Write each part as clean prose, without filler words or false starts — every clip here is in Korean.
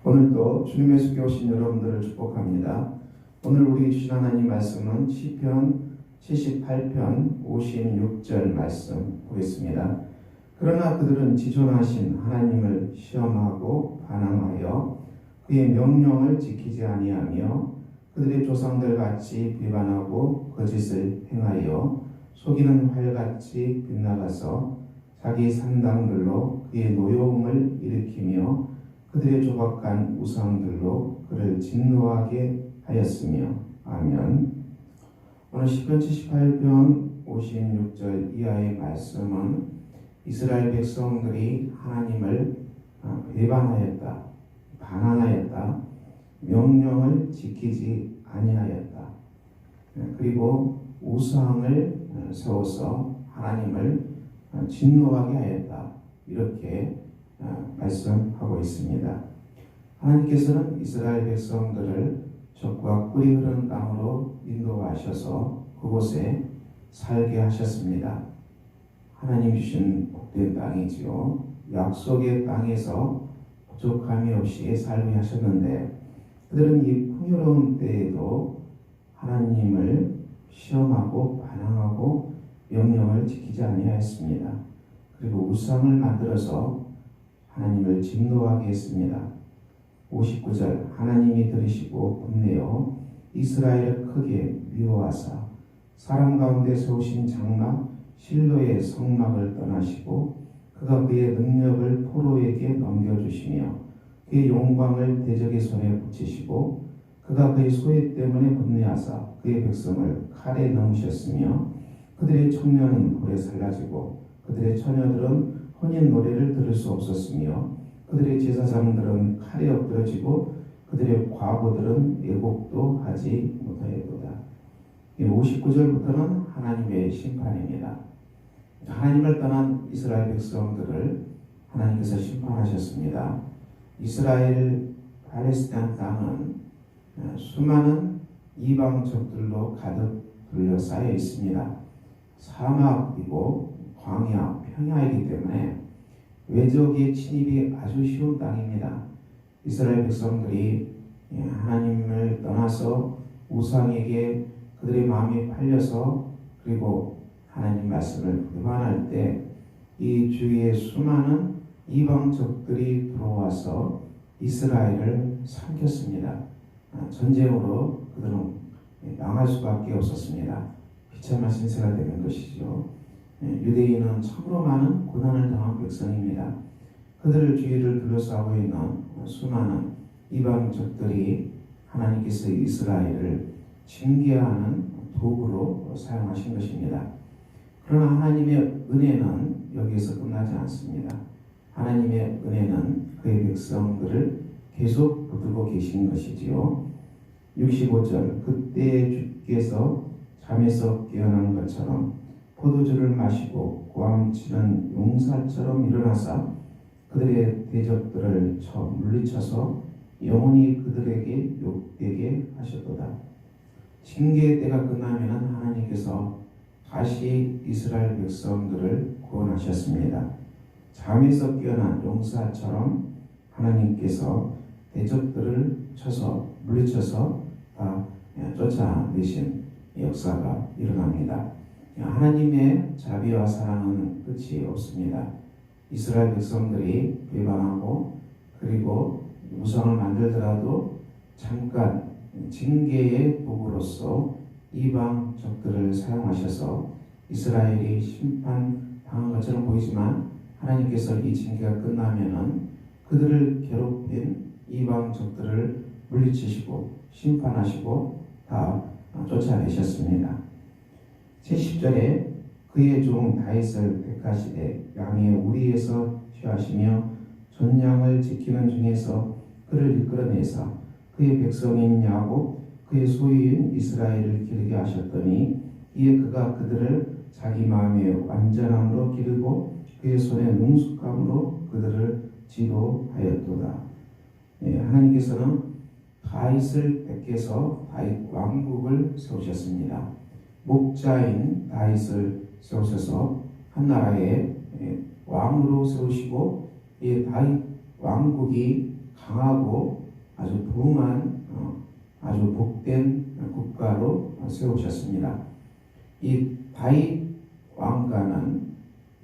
오늘도 주님의 속에 오신 여러분들을 축복합니다. 오늘 우리 주신 하나님 말씀은 시편 78편 56절 말씀 보겠습니다. 그러나 그들은 지존하신 하나님을 시험하고 반항하여 그의 명령을 지키지 아니하며 그들의 조상들 같이 비반하고 거짓을 행하여 속이는 활같이 빗나가서 자기 산당들로 그의 노여움을 일으키며 그들의 조각간 우상들로 그를 진노하게 하였으며. 아멘. 오늘 시편 78편 56절 이하의 말씀은 이스라엘 백성들이 하나님을 배반하였다, 반항하였다, 명령을 지키지 아니하였다, 그리고 우상을 세워서 하나님을 진노하게 하였다, 이렇게 말씀하고 있습니다. 하나님께서는 이스라엘 백성들을 적과 꿀이 흐르는 땅으로 인도하셔서 그곳에 살게 하셨습니다. 하나님 주신 복된 땅이지요. 약속의 땅에서 부족함이 없이 살게 하셨는데 그들은 이 풍요로운 때에도 하나님을 시험하고 반항하고 명령을 지키지 아니하였습니다. 그리고 우상을 만들어서 하나님을 진노하게 했습니다. 59절 하나님이 들으시고 분내어 이스라엘을 크게 미워하사 사람 가운데 세우신 장막 실로의 성막을 떠나시고 그가 그의 능력을 포로에게 넘겨주시며 그의 영광을 대적의 손에 붙이시고 그가 그의 소유 때문에 분내하사 그의 백성을 칼에 넣으셨으며 그들의 청년은 불에 살라지고 그들의 처녀들은 혼인 노래를 들을 수 없었으며 그들의 제사장들은 칼에 엎드러지고 그들의 과부들은 애곡도 하지 못하였도다. 59절부터는 하나님의 심판입니다. 하나님을 떠난 이스라엘 백성들을 하나님께서 심판하셨습니다. 이스라엘 팔레스타인 땅은 수많은 이방적들로 가득 둘러싸여 있습니다. 사막이고 광야, 평야이기 때문에 외적의 침입이 아주 쉬운 땅입니다. 이스라엘 백성들이 하나님을 떠나서 우상에게 그들의 마음이 팔려서 그리고 하나님 말씀을 배반할 때 이 주위에 수많은 이방적들이 들어와서 이스라엘을 삼켰습니다. 전쟁으로 그들은 망할 수밖에 없었습니다. 비참한 신세가 되는 것이죠. 유대인은 참으로 많은 고난을 당한 백성입니다. 그들을 주위를 둘러싸고 있는 수많은 이방적들이 하나님께서 이스라엘을 징계하는 도구로 사용하신 것입니다. 그러나 하나님의 은혜는 여기에서 끝나지 않습니다. 하나님의 은혜는 그의 백성들을 계속 붙들고 계신 것이지요. 65절 그때 주께서 잠에서 깨어난 것처럼 포도주를 마시고 고함치는 용사처럼 일어나사 그들의 대적들을 물리쳐서 영원히 그들에게 욕되게 하셨도다. 징계의 때가 끝나면 하나님께서 다시 이스라엘 백성들을 구원하셨습니다. 잠에서 깨어난 용사처럼 하나님께서 대적들을 쳐서 물리쳐서 다 쫓아내신 역사가 일어납니다. 하나님의 자비와 사랑은 끝이 없습니다. 이스라엘 백성들이 배반하고 그리고 우상을 만들더라도 잠깐 징계의 도구로서 이방 적들을 사용하셔서 이스라엘이 심판당한 것처럼 보이지만 하나님께서 이 징계가 끝나면은 그들을 괴롭힌 이방 적들을 물리치시고 심판하시고 다 쫓아내셨습니다. 70절에 그의 종 다윗을 택하시되 양의 우리에서 취하시며 전양을 지키는 중에서 그를 이끌어내사 그의 백성인 야곱 그의 소유인 이스라엘을 기르게 하셨더니 이에 그가 그들을 자기 마음의 완전함으로 기르고 그의 손의 능숙함으로 그들을 지도하였도다. 하나님께서는 다윗을 택해서 다윗 왕국을 세우셨습니다. 목자인 다윗을 세우셔서 한 나라의 왕으로 세우시고 이 다윗 왕국이 강하고 아주 부흥한 아주 복된 국가로 세우셨습니다. 이 다윗 왕가는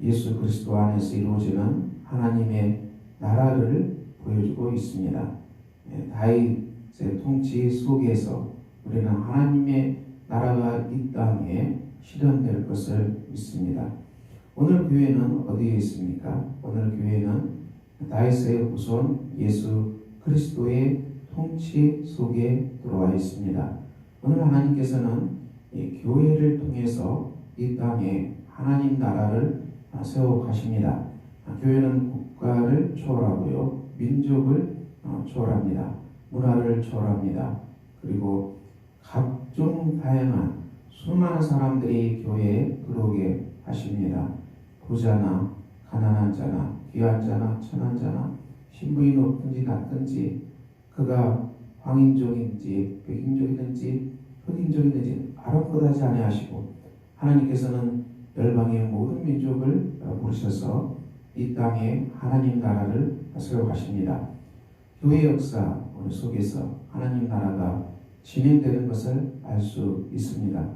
예수 그리스도 안에서 이루어지는 하나님의 나라를 보여주고 있습니다. 다윗의 통치 속에서 우리는 하나님의 나라가 이 땅에 실현될 것을 믿습니다. 오늘 교회는 어디에 있습니까? 오늘 교회는 다윗의 후손 예수 그리스도의 통치 속에 들어와 있습니다. 오늘 하나님께서는 이 교회를 통해서 이 땅에 하나님 나라를 세워 가십니다. 교회는 국가를 초월하고요, 민족을 초월합니다. 문화를 초월합니다. 그리고 각종 다양한 수많은 사람들이 교회에 들어오게 하십니다. 부자나 가난한 자나 귀한 자나 천한 자나 신분이 높든지 낮든지 그가 황인족인지 백인족이든지 흑인족이든지 아랑곳하지 아니하시고 하나님께서는 열방의 모든 민족을 부르셔서 이 땅에 하나님 나라를 세워가십니다. 교회 역사 속에서 하나님 나라가 진행되는 것을 알 수 있습니다.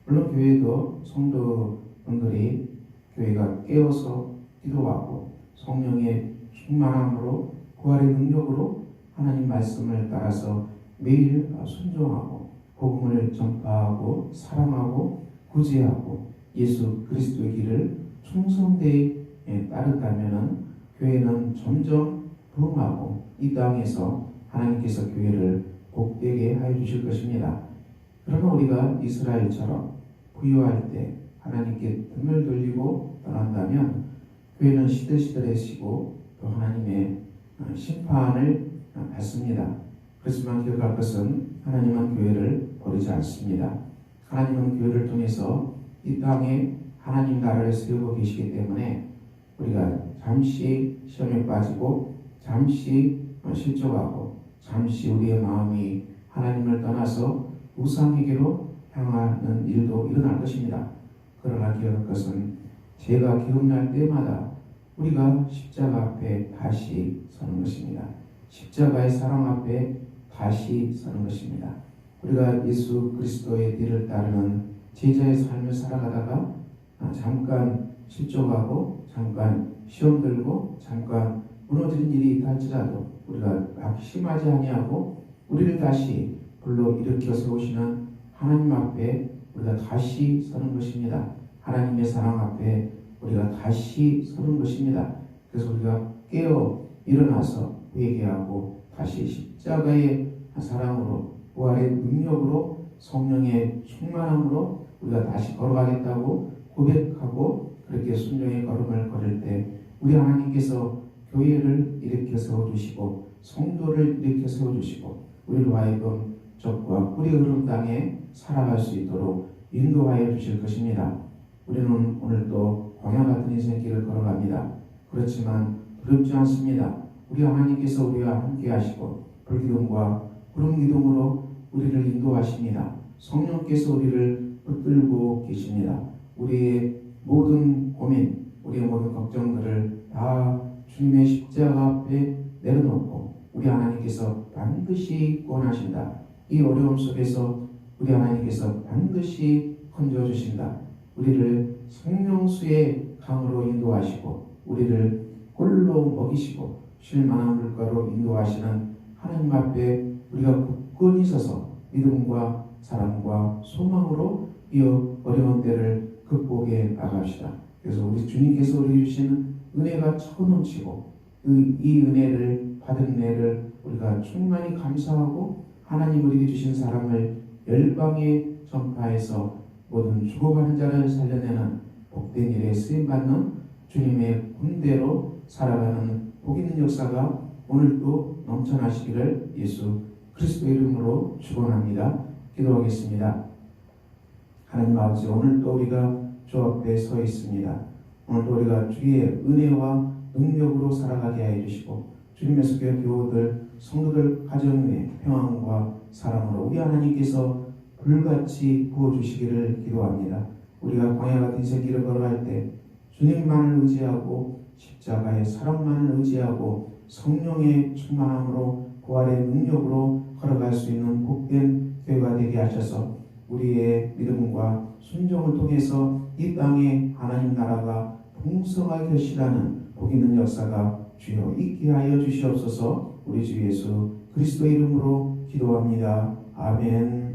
물론 교회도 성도분들이 교회가 깨어서 기도하고 성령의 충만함으로 부활의 능력으로 하나님 말씀을 따라서 매일 순종하고 복음을 전파하고 사랑하고 구제하고 예수 그리스도의 길을 충성되이 따른다면 교회는 점점 부흥하고 이 땅에서 하나님께서 교회를 복되게 하여 주실 것입니다. 그러나 우리가 이스라엘처럼 부유할 때 하나님께 등을 돌리고 떠난다면 교회는 시들시들해지고 또 하나님의 심판을 받습니다. 그렇지만 기억할 것은 하나님은 교회를 버리지 않습니다. 하나님은 교회를 통해서 이 땅에 하나님 나라를 세우고 계시기 때문에 우리가 잠시 시험에 빠지고 잠시 실족하고 잠시 우리의 마음이 하나님을 떠나서 우상에게로 향하는 일도 일어날 것입니다. 그러나 기억할 것은 죄가 기억날 때마다 우리가 십자가 앞에 다시 서는 것입니다. 십자가의 사랑 앞에 다시 서는 것입니다. 우리가 예수 그리스도의 뒤를 따르는 제자의 삶을 살아가다가 잠깐 실족하고 잠깐 시험 들고 잠깐 무너지는 일이 있다 할지라도 우리가 낙심하지 아니하고 우리를 다시 불러 일으켜 세우시는 하나님 앞에 우리가 다시 서는 것입니다. 하나님의 사랑 앞에 우리가 다시 서는 것입니다. 그래서 우리가 깨어 일어나서 회개하고 다시 십자가의 사랑으로 부활의 능력으로 성령의 충만함으로 우리가 다시 걸어가겠다고 고백하고 그렇게 순종의 걸음을 걸을 때 우리 하나님께서 교회를 일으켜 세워주시고 성도를 일으켜 세워주시고 우리로 하여금 적과 꿀이 흐르는 땅에 살아갈 수 있도록 인도하여 주실 것입니다. 우리는 오늘도 광야 같은 인생길을 걸어갑니다. 그렇지만 두렵지 않습니다. 우리 하나님께서 우리와 함께 하시고 불기둥과 구름기둥으로 우리를 인도하십니다. 성령께서 우리를 붙들고 계십니다. 우리의 모든 고민, 우리의 모든 걱정들을 다 주님의 십자가 앞에 내려놓고 우리 하나님께서 반드시 구원하신다. 이 어려움 속에서 우리 하나님께서 반드시 건져주신다. 우리를 생명수의 강으로 인도하시고 우리를 꿀로 먹이시고 쉴만한 물가로 인도하시는 하나님 앞에 우리가 굳건히 서서 믿음과 사랑과 소망으로 이 어려운 때를 극복해 나갑시다. 그래서 우리 주님께서 우리 주시는 은혜가 차고넘치고 이 은혜를 받은 은혜를 우리가 충만히 감사하고 하나님 우리에게 주신 사랑을 열방에 전파해서 모든 죽어가는 자를 살려내는 복된 일에 쓰임받는 주님의 군대로 살아가는 복 있는 역사가 오늘도 넘쳐나시기를 예수 그리스도의 이름으로 축원합니다. 기도하겠습니다. 하나님 아버지, 오늘도 우리가 주 앞에 서 있습니다. 오늘도 우리가 주의 은혜와 능력으로 살아가게 해 주시고 주님의 속에 교우들 성도들 가정의 평안과 사랑으로 우리 하나님께서 불같이 부어주시기를 기도합니다. 우리가 광야 같은 인생길을 걸어갈 때 주님만을 의지하고 십자가의 사랑만을 의지하고 성령의 충만함으로 부활의 능력으로 걸어갈 수 있는 복된 교회가 되게 하셔서 우리의 믿음과 순종을 통해서 이 땅에 하나님 나라가 풍성하게 실하는 복 있는 역사가 주여 있게 하여 주시옵소서. 우리 주 예수 그리스도 이름으로 기도합니다. 아멘.